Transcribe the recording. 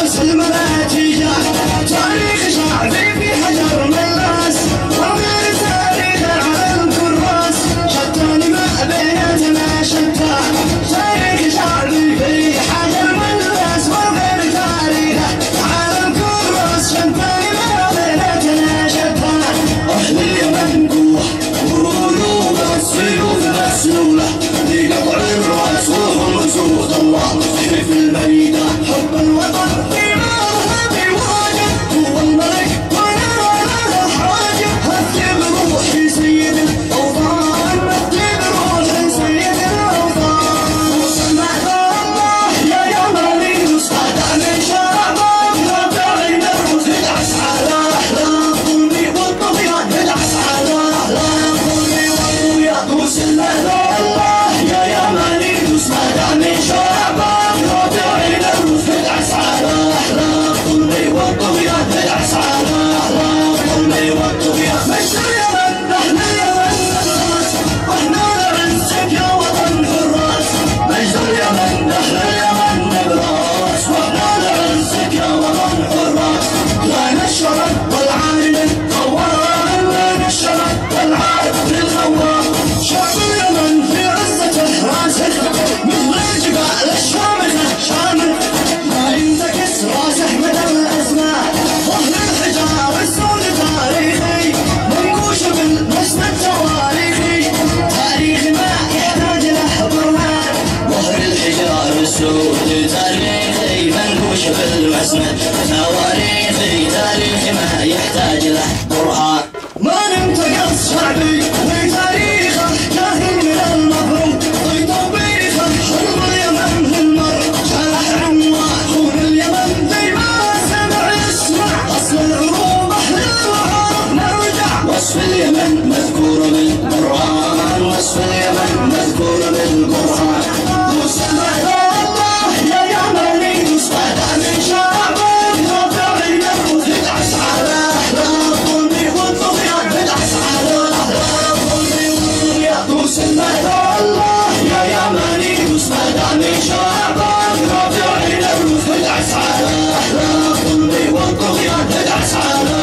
دوس المناتيجة تاريخ شعبي في حجر من راس وغير تاريخ على الكراس شتان ما بيناتنا شتان تاريخ شعبي في حجر من راس وغير تاريخ على الكراس شتان ما بيناتنا شتان أهل اليمن قوة وقلوب السيوف مسلولة لقطع الرأس وهم سود الله في الميدان حب الوطن في مذهبي واجب هو الملك وانا له حاجه هدي بروحي سيد الاوطان هدي بروحي سيد الاوطان وسمعت الله يا يمني وصعد من شعبك رافعين الروس ادعس على احلام ظلمي والطغيان ادعس على احلام ظلمي والطغيان وسمعت الله يا يمني وصعد من شعبك تاريخي منقوش بالمسند تواريخي تاريخي ما يحتاج له برهان ما ننتقص شعبي وتاريخه جاهل من المفروض ضي توبيخه حلم اليمن المر شاح عنوان خون اليمن زي ما سمع يسمع اصل العروب احلى العرب نرجع وصف اليمن مذكور بالقران وصف اليمن مذكور بالقران وسمع الله يا يمني وصعد من شعبك رافعين الروس ادعس على احلام ظلمي والطغيان ادعس على